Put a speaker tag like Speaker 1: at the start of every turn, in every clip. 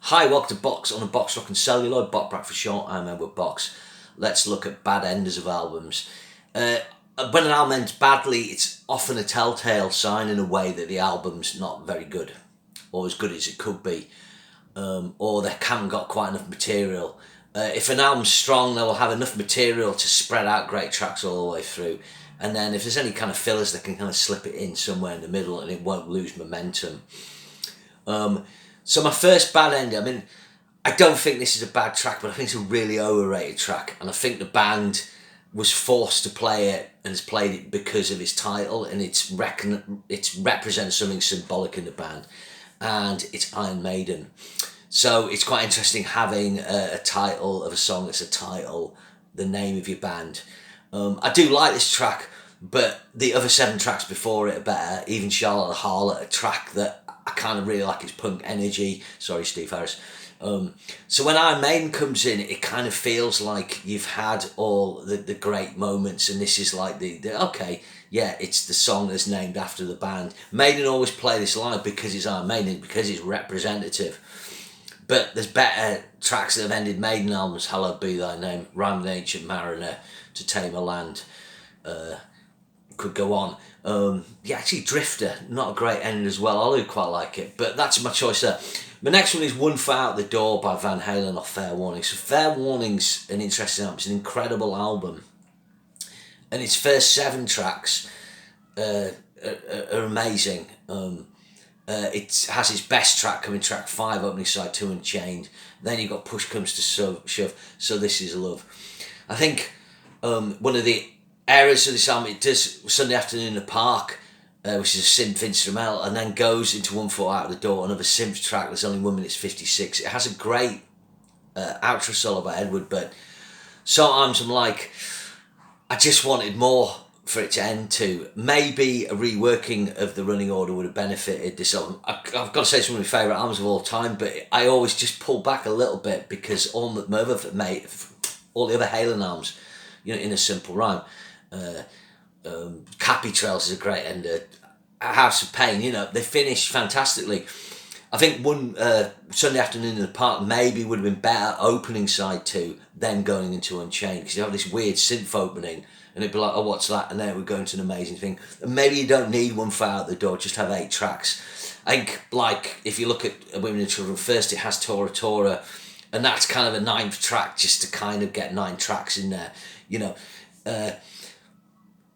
Speaker 1: Hi, welcome to Box on a Box Rock and Celluloid, Botbrack for short. I'm Edward Box. Let's look at bad enders of albums. When an album ends badly, it's often a telltale sign in a way that the album's not very good, or as good as it could be, or they haven't got quite enough material. If an album's strong, they will have enough material to spread out great tracks all the way through. And then if there's any kind of fillers, they can kind of slip it in somewhere in the middle and it won't lose momentum. So my first bad ender, I don't think this is a bad track, but I think it's a really overrated track. And I think the band was forced to play it and has played it because of its title, and it represents something symbolic in the band, and it's Iron Maiden. So it's quite interesting having a title of a song that's a title, the name of your band. I do like this track, but the other 7 tracks before it are better. Even Charlotte the Harlot, a track that I kind of really like its punk energy. Sorry, Steve Harris. So when Iron Maiden comes in, it kind of feels like you've had all the great moments, and this is like it's the song that's named after the band. Maiden always play this live because it's Iron Maiden, because it's representative. But there's better tracks that have ended Maiden albums. Hallowed Be Thy Name, Rhyme of the Ancient Mariner, To Tame a Land. Could go on. Actually Drifter, not a great end as well. I do quite like it, but that's my choice there. My next one is One Foot Out the Door by Van Halen off Fair Warning. So Fair Warning's an interesting album. It's an incredible album, and its first 7 tracks are amazing. It has its best track coming track 5, opening side 2, Unchained. Then you've got Push Comes to Shove, So This Is Love. I think one of the areas of this album, it does Sunday Afternoon in the Park, which is a synth instrumental, and then goes into One Foot Out of the Door, another synth track that's only 1 minute 56. It has a great outro solo by Edward, but sometimes I'm like, I just wanted more for it to end to. Maybe a reworking of the running order would have benefited this album. I've got to say it's one of my favourite albums of all time, but I always just pull back a little bit because all the other Halen albums, in a simple rhyme. Happy Trails is a great ender. House of Pain, they finish fantastically. I think one Sunday Afternoon in the Park maybe would have been better opening side 2 than going into Unchained, because you have this weird synth opening and it'd be like, oh, what's that? And then it would go into an amazing thing. And maybe you don't need One Foot Out the Door, just have 8 tracks. I think, like, if you look at Women and Children First, it has Tora Tora, and that's kind of a 9th track just to kind of get 9 tracks in there,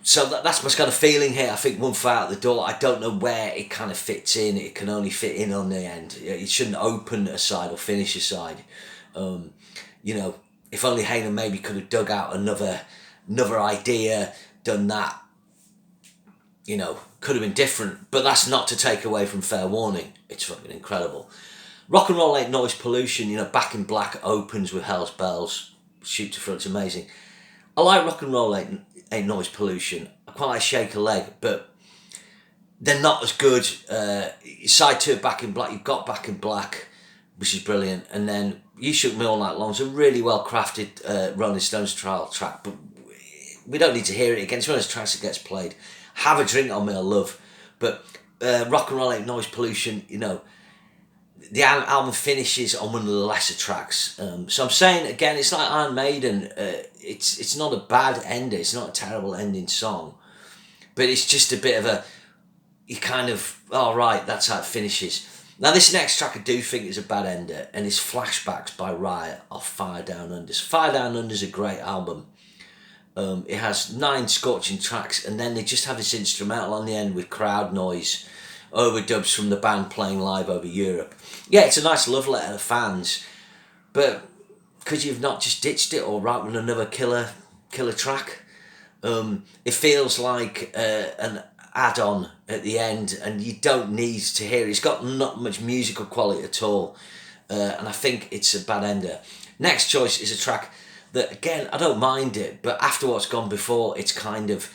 Speaker 1: So that's my kind of feeling here. I think One Foot Out the Door, I don't know where it kind of fits in. It can only fit in on the end. It shouldn't open a side or finish a side. If only Halen maybe could have dug out another idea, done that, could have been different. But that's not to take away from Fair Warning. It's fucking incredible. Rock and Roll Ain't Noise Pollution, Back in Black opens with Hell's Bells. Shoot to Front's amazing. I like Rock and Roll Ain't Noise Pollution. I quite like Shake a Leg, but they're not as good. Side 2 Back in Black, you've got Back in Black, which is brilliant, and then You Shook Me All Night Long. It's a really well crafted Rolling Stones trial track, but we don't need to hear it again. It's one of those tracks that gets played. Have a Drink on Me, I love, but Rock and Roll Ain't Noise Pollution, the album finishes on one of the lesser tracks. So I'm saying, again, it's like Iron Maiden. It's not a bad ending. It's not a terrible ending song. But it's just a bit of right, that's how it finishes. Now, this next track I do think is a bad ender, and it's Flashbacks by Riot off Fire Down Under. Fire Down Under is a great album. It has 9 scorching tracks, and then they just have this instrumental on the end with crowd noise, overdubs from the band playing live over Europe. Yeah, it's a nice love letter to fans, but because you've not just ditched it or written another killer track, it feels like an add-on at the end, and you don't need to hear it. It's got not much musical quality at all, and I think it's a bad ender. Next choice is a track that, again, I don't mind it, but after what's gone before, it's kind of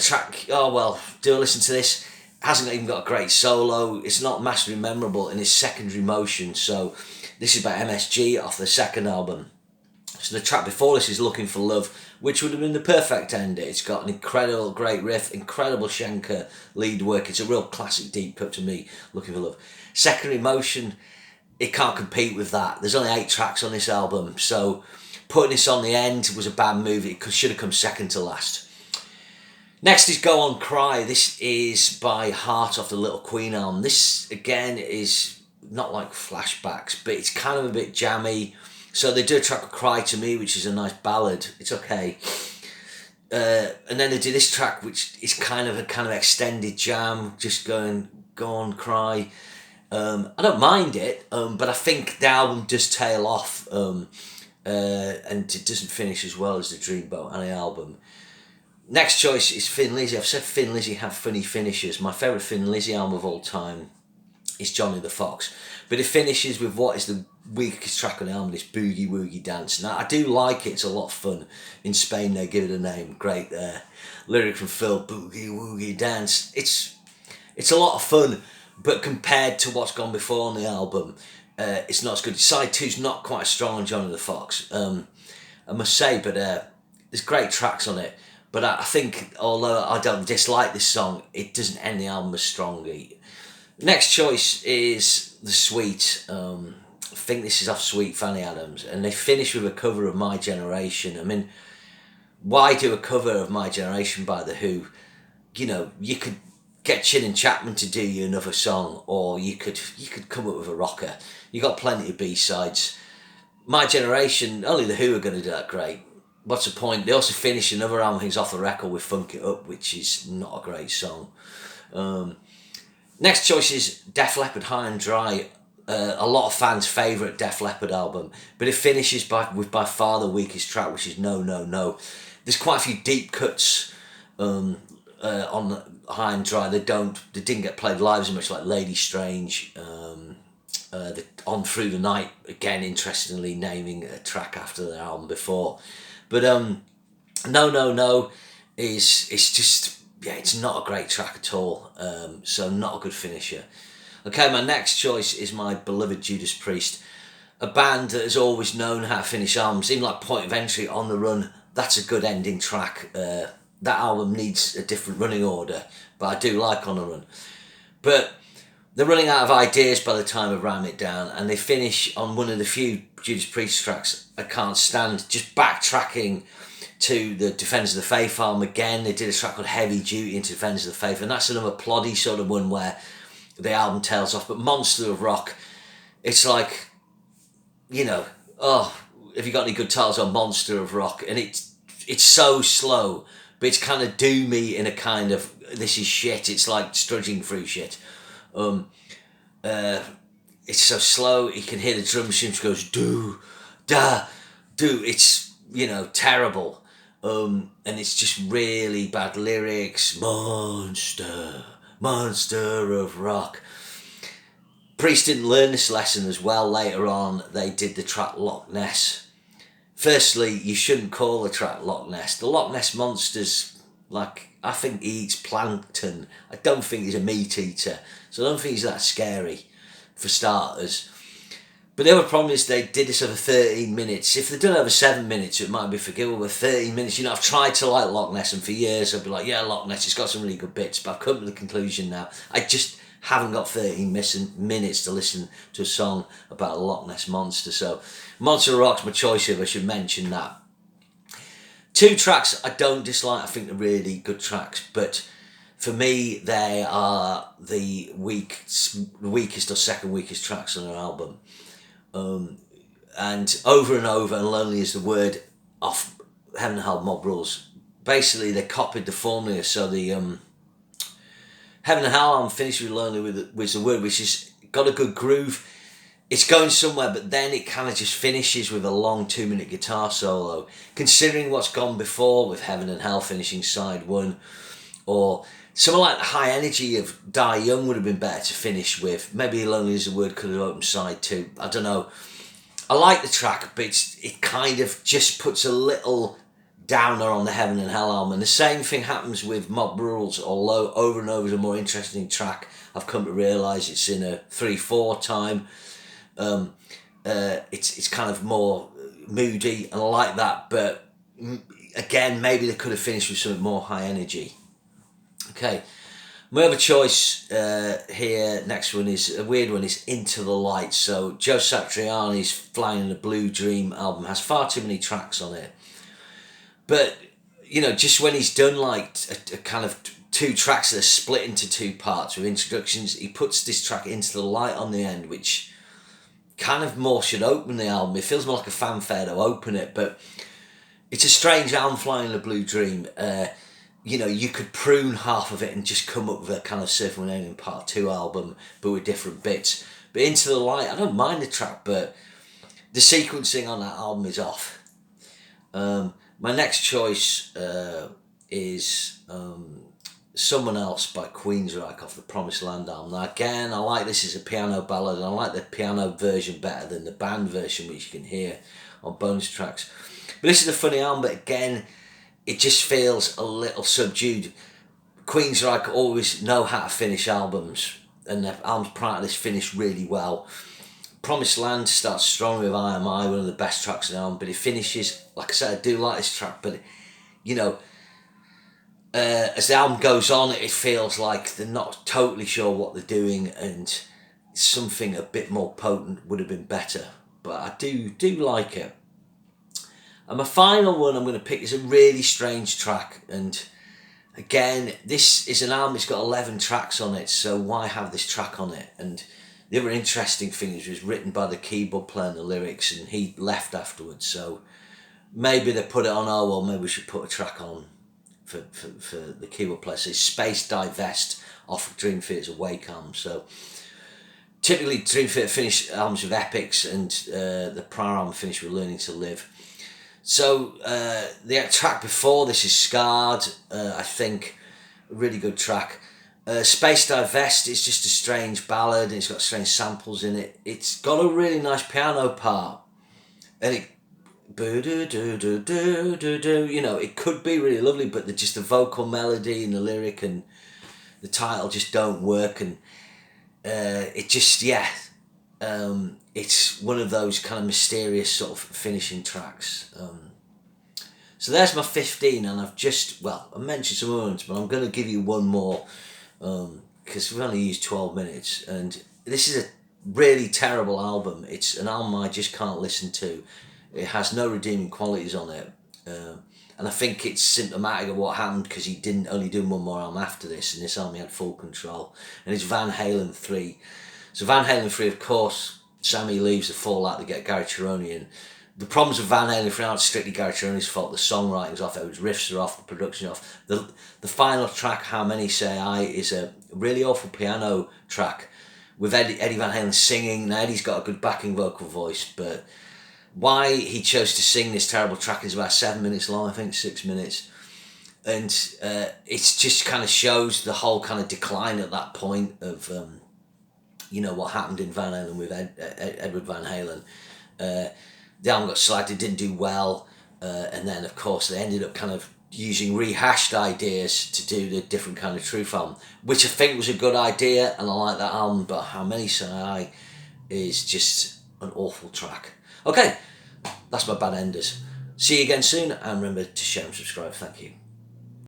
Speaker 1: track, oh well, do I listen to this? Hasn't even got a great solo. It's not massively memorable in its secondary motion. So this is by MSG off the second album. So the track before this is Looking for Love which would have been the perfect ender. It's got an incredible, great riff, incredible Schenker lead work. It's a real classic deep cut to me, Looking for Love. Secondary Motion, it can't compete with that. There's only 8 tracks on this album, so putting this on the end was a bad move. It should have come second to last. Next is Go On Cry. This is by Heart off the Little Queen album. This, again, is not like Flashbacks, but it's kind of a bit jammy. So they do a track called Cry to Me, which is a nice ballad. It's okay. And then they do this track, which is kind of extended jam, just going, Go On Cry. I don't mind it, but I think the album does tail off, and it doesn't finish as well as the Dreamboat Annie album. Next choice is Thin Lizzy. I've said Thin Lizzy have funny finishes. My favourite Thin Lizzy album of all time is Johnny the Fox, but it finishes with what is the weakest track on the album, this Boogie Woogie Dance. Now, I do like it. It's a lot of fun. In Spain, they give it a name. Great lyric from Phil, Boogie Woogie Dance. It's a lot of fun, but compared to what's gone before on the album, it's not as good. Side 2's not quite as strong on Johnny the Fox, I must say, but there's great tracks on it. But I think, although I don't dislike this song, it doesn't end the album as strongly. Next choice is The Sweet. I think this is off Sweet Fanny Adams, and they finish with a cover of My Generation. I mean, why do a cover of My Generation by The Who? You know, you could get Chin and Chapman to do you another song, or you could come up with a rocker. You got plenty of B-sides. My Generation, only The Who are going to do that great. What's the point? They also finish another album, things off the record, with Funk It Up, which is not a great song. Next choice is Def Leppard, High and Dry. A lot of fans' favourite Def Leppard album, but it finishes with by far the weakest track, which is No, No, No. There's quite a few deep cuts on High and Dry. They didn't get played live as much, like Lady Strange. On Through the Night, again, interestingly naming a track after their album before. But No, No, No is just, yeah, it's not a great track at all. So not a good finisher. Okay, my next choice is my beloved Judas Priest, a band that has always known how to finish albums. Even like Point of Entry, On the Run, that's a good ending track. That album needs a different running order, but I do like On the Run. But they're running out of ideas by the time of Ram It Down, and they finish on one of the few Judas Priest tracks I can't stand, just backtracking to the Defenders of the Faith album again. They did a track called Heavy Duty into Defenders of the Faith, and that's another ploddy sort of one where the album tails off. But Monster of Rock, it's like, you know, oh, have you got any good titles on Monster of Rock? And it's so slow, but it's kind of doomy in a kind of, this is shit. It's like strudging through shit. It's so slow, you can hear the drum machine goes do, da, do. It's, you know, terrible. And it's just really bad lyrics. Monster of Rock. Priest didn't learn this lesson as well. Later on, they did the track Loch Ness. Firstly, you shouldn't call the track Loch Ness. The Loch Ness Monster's, like, I think he eats plankton. I don't think he's a meat eater. So I don't think he's that scary, for starters. But the other problem is they did this over 13 minutes. If they'd done it over 7 minutes, it might be forgivable. But 13 minutes, you know, I've tried to like Loch Ness, and for years I'd be like, yeah, Loch Ness, it's got some really good bits. But I've come to the conclusion now, I just haven't got 13 minutes to listen to a song about a Loch Ness monster. So Monster of Rock's my choice here, I should mention that. 2 tracks I don't dislike, I think they're really good tracks, but for me they are the weakest or second weakest tracks on their album. And Over and Over and Lonely Is the Word off Heaven and Hell Mob Rules. Basically they copied the formula, so the Heaven and Hell album finished with Lonely with the Word, which has got a good groove. It's going somewhere, but then it kind of just finishes with a long 2-minute guitar solo. Considering what's gone before with Heaven and Hell finishing side 1, or something like the high energy of Die Young would have been better to finish with. Maybe Lonely Is the Word could have opened side 2. I don't know. I like the track, but it kind of just puts a little downer on the Heaven and Hell album. And the same thing happens with Mob Rules, although Over and Over is a more interesting track. I've come to realise it's in a 3/4 time. It's kind of more moody and I like that, but again, maybe they could have finished with something more high energy. Okay, my other choice here, next one is a weird one, is Into the Light. So Joe Satriani's Flying in a Blue Dream album has far too many tracks on it. But, you know, just when he's done like a kind of 2 tracks that are split into 2 parts with introductions, he puts this track Into the Light on the end, which kind of more should open the album. It feels more like a fanfare to open it, but it's a strange album, Flying in a Blue Dream. You know, you could prune half of it and just come up with a kind of Surfing with an Alien Part 2 album, but with different bits. But Into the Light, I don't mind the track, but the sequencing on that album is off. My next choice is Someone Else by Queensryche off the Promised Land album. Now again, I like this as a piano ballad, and I like the piano version better than the band version, which you can hear on bonus tracks. But this is a funny album, but again, it just feels a little subdued. Queensryche always know how to finish albums, and their albums prior to this finished really well. Promised Land starts strong with I Am I, one of the best tracks in the album, but it finishes, like I said, I do like this track, but, you know, as the album goes on, it feels like they're not totally sure what they're doing, and something a bit more potent would have been better. But I do like it. And my final one I'm going to pick is a really strange track, and again, this is an album that's got 11 tracks on it, so why have this track on it? And the other interesting thing is it was written by the keyboard player and the lyrics, and he left afterwards, so maybe they put it on, oh well, maybe we should put a track on for the keyboard player. So it's Space Divest off of Dream Theater's Awake album. So typically Dream Theater finish albums with epics, and the prior album finished with Learning to Live. So the track before this is Scarred, I think, a really good track. Space Divest is just a strange ballad, and it's got strange samples in it. It's got a really nice piano part, and it, you know, it could be really lovely, but just the vocal melody and the lyric and the title just don't work, and it just, yeah, it's one of those kind of mysterious sort of finishing tracks. So there's my 15, and I've just, well, I mentioned some others, but I'm going to give you one more, because we've only used 12 minutes, and this is a really terrible album. It's an album I just can't listen to. It has no redeeming qualities on it, and I think it's symptomatic of what happened, because he didn't only do one more album after this, and this album he had full control, and it's Van Halen 3. So Van Halen 3, of course, Sammy leaves the Fallout to get Gary Cherone in. The problems with Van Halen 3 aren't strictly Gary Cherone's fault. The songwriting's off, the riffs are off, the production's off. The final track, How Many Say I, is a really awful piano track with Eddie Van Halen singing. Now Eddie's got a good backing vocal voice, but why he chose to sing this terrible track is about 7 minutes long, I think 6 minutes. And it's just kind of shows the whole kind of decline at that point of, you know, what happened in Van Halen with Edward Van Halen. The album got selected, didn't do well, and then of course they ended up kind of using rehashed ideas to do the different kind of Truth album, which I think was a good idea, and I like that album, but How Many Say I is just an awful track. Okay, that's my bad enders. See you again soon, and remember to share and subscribe. Thank you.